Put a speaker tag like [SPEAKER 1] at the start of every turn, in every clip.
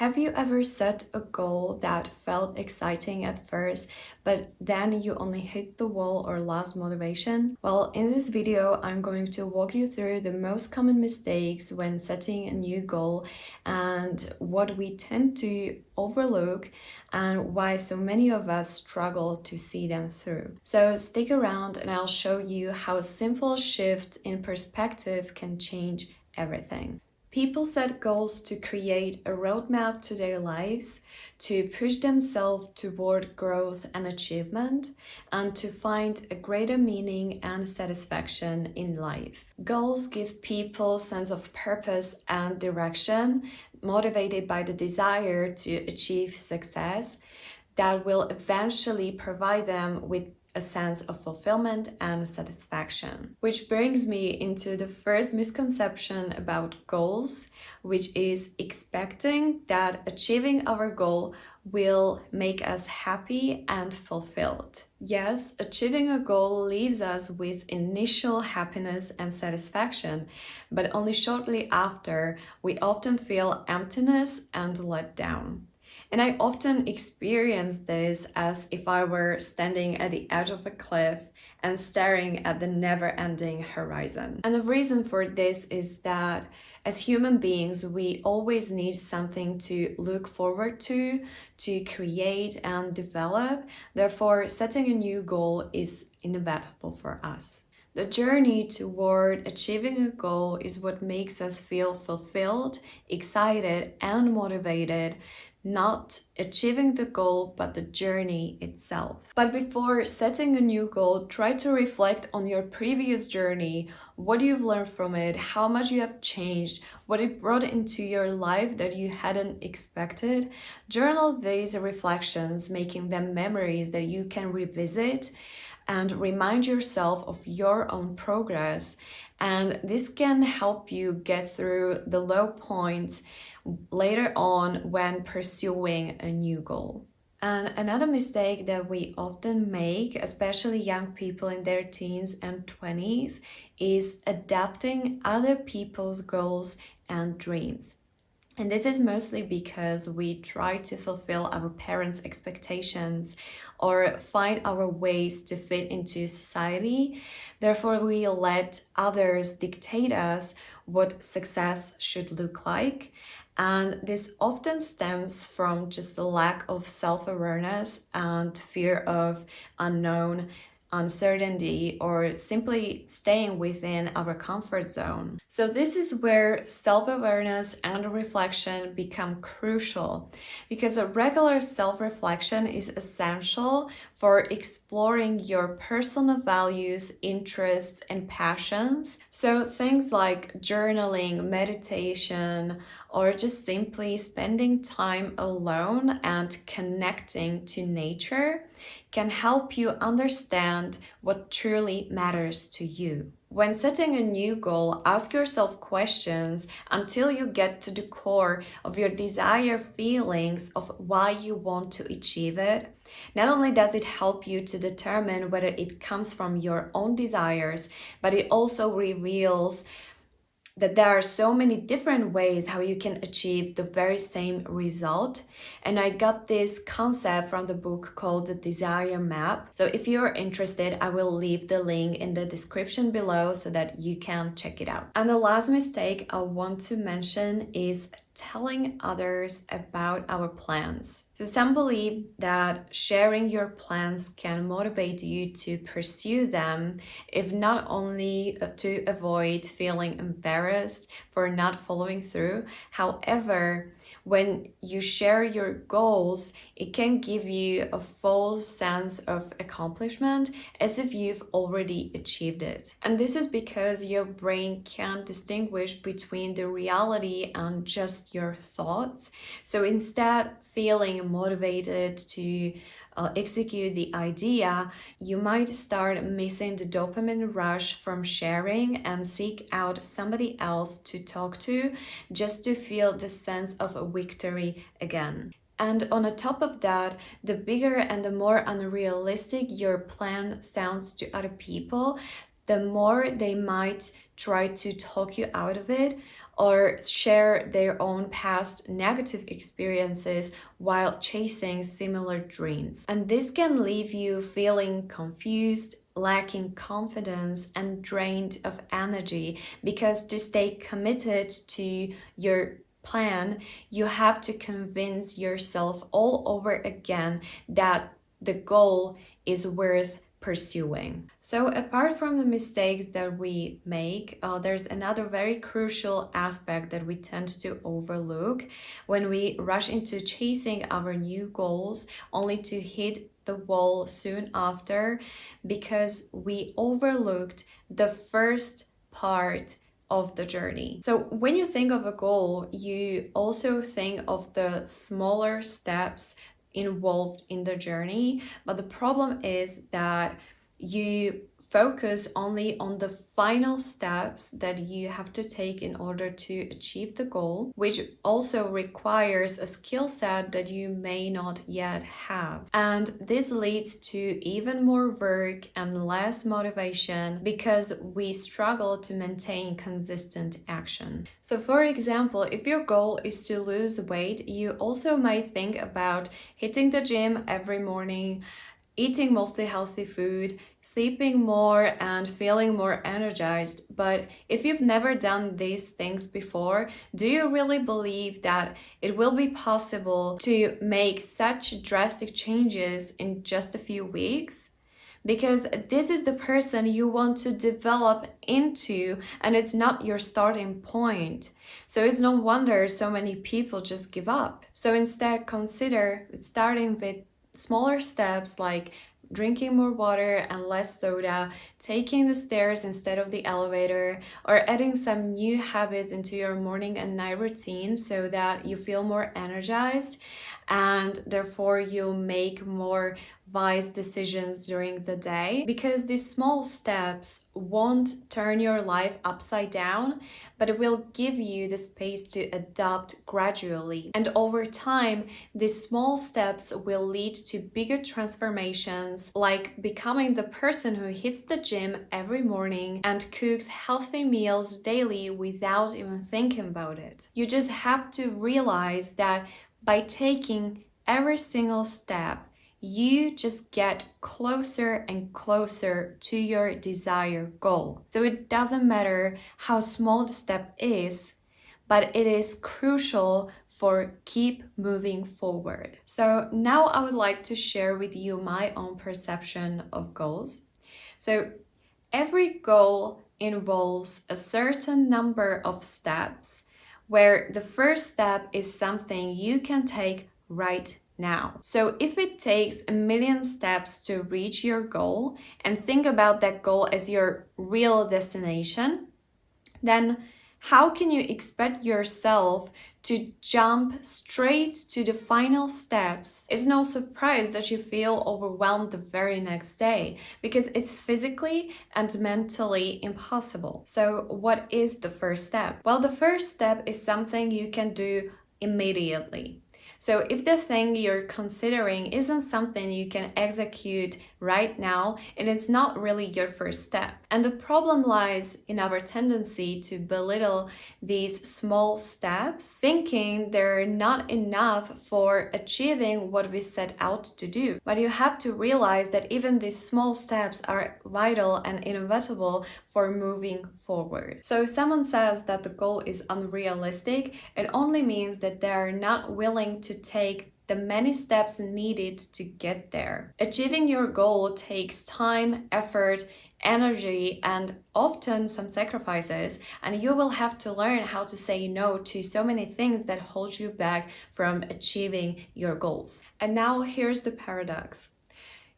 [SPEAKER 1] Have you ever set a goal that felt exciting at first, but then you only hit the wall or lost motivation? Well, in this video, I'm going to walk you through the most common mistakes when setting a new goal and what we tend to overlook and why so many of us struggle to see them through. So stick around and I'll show you how a simple shift in perspective can change everything. People set goals to create a roadmap to their lives, to push themselves toward growth and achievement, and to find a greater meaning and satisfaction in life. Goals give people a sense of purpose and direction, motivated by the desire to achieve success that will eventually provide them with a sense of fulfillment and satisfaction. Which brings me into the first misconception about goals, which is expecting that achieving our goal will make us happy and fulfilled. Yes, achieving a goal leaves us with initial happiness and satisfaction, but only shortly after we often feel emptiness and let down. And I often experience this as if I were standing at the edge of a cliff and staring at the never-ending horizon. And the reason for this is that as human beings, we always need something to look forward to create and develop. Therefore, setting a new goal is inevitable for us. The journey toward achieving a goal is what makes us feel fulfilled, excited, and motivated, not achieving the goal, but the journey itself. But before setting a new goal, try to reflect on your previous journey, what you've learned from it, how much you have changed, what it brought into your life that you hadn't expected. Journal these reflections, making them memories that you can revisit and remind yourself of your own progress. And this can help you get through the low points later on when pursuing a new goal. And another mistake that we often make, especially young people in their teens and 20s, is adapting other people's goals and dreams. And this is mostly because we try to fulfill our parents' expectations or find our ways to fit into society. Therefore, we let others dictate us what success should look like. And this often stems from just a lack of self-awareness and fear of unknown, uncertainty, or simply staying within our comfort zone. So this is where self-awareness and reflection become crucial, because a regular self-reflection is essential for exploring your personal values, interests, and passions. So things like journaling, meditation, or just simply spending time alone and connecting to nature can help you understand what truly matters to you. When setting a new goal, ask yourself questions until you get to the core of your desired feelings of why you want to achieve it. Not only does it help you to determine whether it comes from your own desires, but it also reveals that there are so many different ways how you can achieve the very same result. And I got this concept from the book called The Desire Map. So if you're interested, I will leave the link in the description below so that you can check it out. And the last mistake I want to mention is telling others about our plans. So some believe that sharing your plans can motivate you to pursue them, if not only to avoid feeling embarrassed for not following through. However, when you share your goals, it can give you a false sense of accomplishment, as if you've already achieved it. And this is because your brain can't distinguish between the reality and just your thoughts. So instead, feeling motivated to execute the idea, you might start missing the dopamine rush from sharing and seek out somebody else to talk to just to feel the sense of a victory again. And on the top of that, the bigger and the more unrealistic your plan sounds to other people, the more they might try to talk you out of it, or share their own past negative experiences while chasing similar dreams. And this can leave you feeling confused, lacking confidence, and drained of energy, because to stay committed to your plan, you have to convince yourself all over again that the goal is worth pursuing. So, apart from the mistakes that we make, there's another very crucial aspect that we tend to overlook when we rush into chasing our new goals only to hit the wall soon after, because we overlooked the first part of the journey. So when you think of a goal, you also think of the smaller steps involved in the journey, but the problem is that you focus only on the final steps that you have to take in order to achieve the goal, which also requires a skill set that you may not yet have. And this leads to even more work and less motivation, because we struggle to maintain consistent action. So for example, if your goal is to lose weight, you also might think about hitting the gym every morning, eating mostly healthy food, sleeping more, and feeling more energized. But if you've never done these things before, do you really believe that it will be possible to make such drastic changes in just a few weeks? Because this is the person you want to develop into, and it's not your starting point. So it's no wonder so many people just give up. So instead, consider starting with smaller steps, like drinking more water and less soda, taking the stairs instead of the elevator, or adding some new habits into your morning and night routine so that you feel more energized, and therefore you'll make more wise decisions during the day. Because these small steps won't turn your life upside down, but it will give you the space to adapt gradually. And over time, these small steps will lead to bigger transformations, like becoming the person who hits the gym every morning and cooks healthy meals daily without even thinking about it. You just have to realize that by taking every single step, you just get closer and closer to your desired goal. So it doesn't matter how small the step is, but it is crucial for keep moving forward. So now I would like to share with you my own perception of goals. So every goal involves a certain number of steps, where the first step is something you can take right now. So if it takes a million steps to reach your goal, and think about that goal as your real destination, then how can you expect yourself to jump straight to the final steps? It's no surprise that you feel overwhelmed the very next day, because it's physically and mentally impossible. So what is the first step? Well, the first step is something you can do immediately. So if the thing you're considering isn't something you can execute right now, it is not really your first step. And the problem lies in our tendency to belittle these small steps, thinking they're not enough for achieving what we set out to do. But you have to realize that even these small steps are vital and inevitable for moving forward. So if someone says that the goal is unrealistic, it only means that they are not willing to take the many steps needed to get there. Achieving your goal takes time, effort, energy, and often some sacrifices, and you will have to learn how to say no to so many things that hold you back from achieving your goals. And now here's the paradox.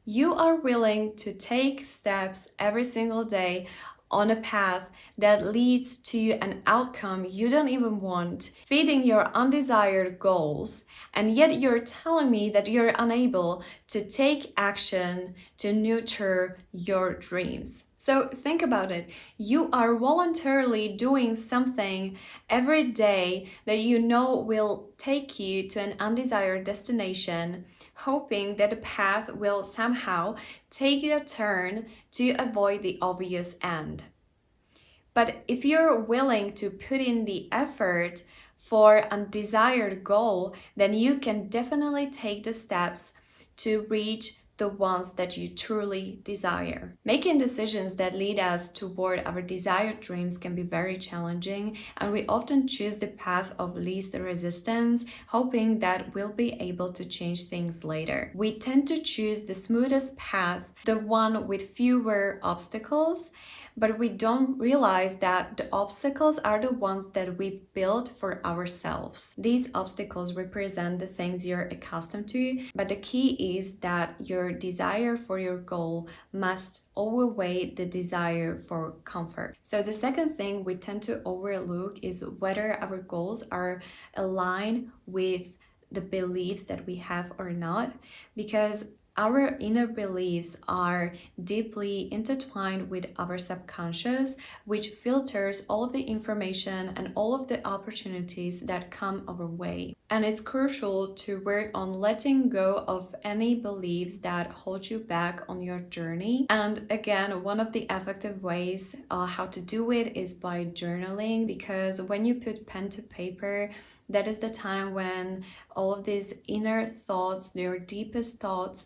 [SPEAKER 1] You are willing to take steps every single day on a path that leads to an outcome you don't even want, feeding your undesired goals, and yet you're telling me that you're unable to take action to nurture your dreams. So think about it. You are voluntarily doing something every day that you know will take you to an undesired destination, hoping that the path will somehow take a turn to avoid the obvious end. But if you're willing to put in the effort for a desired goal, then you can definitely take the steps to reach the ones that you truly desire. Making decisions that lead us toward our desired dreams can be very challenging, and we often choose the path of least resistance, hoping that we'll be able to change things later. We tend to choose the smoothest path, the one with fewer obstacles, but we don't realize that the obstacles are the ones that we've built for ourselves. These obstacles represent the things you're accustomed to, but the key is that your desire for your goal must outweigh the desire for comfort. So the second thing we tend to overlook is whether our goals are aligned with the beliefs that we have or not, because our inner beliefs are deeply intertwined with our subconscious, which filters all of the information and all of the opportunities that come our way. And it's crucial to work on letting go of any beliefs that hold you back on your journey. And again, one of the effective ways how to do it is by journaling, because when you put pen to paper, that is the time when all of these inner thoughts, your deepest thoughts,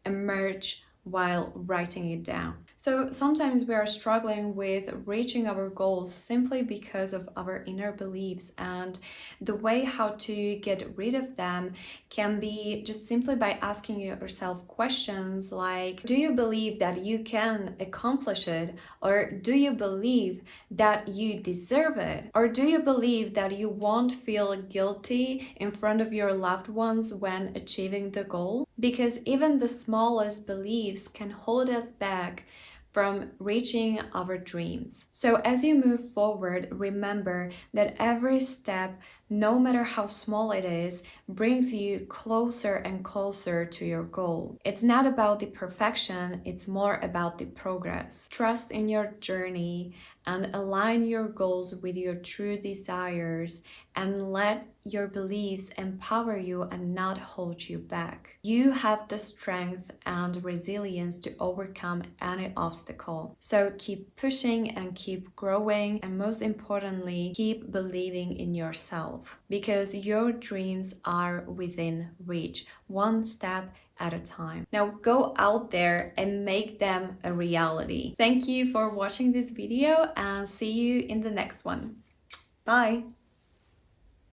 [SPEAKER 1] emerge while writing it down. So sometimes we are struggling with reaching our goals simply because of our inner beliefs, and the way how to get rid of them can be just simply by asking yourself questions like, do you believe that you can accomplish it? Or do you believe that you deserve it? Or do you believe that you won't feel guilty in front of your loved ones when achieving the goal? Because even the smallest beliefs can hold us back from reaching our dreams. So as you move forward, remember that every step, no matter how small it is, brings you closer and closer to your goal. It's not about the perfection, it's more about the progress. Trust in your journey and align your goals with your true desires, and let your beliefs empower you and not hold you back. You have the strength and resilience to overcome any obstacle. So keep pushing and keep growing, and most importantly, keep believing in yourself, because your dreams are within reach, one step at a time. Now go out there and make them a reality. Thank you for watching this video, and see you in the next one. Bye!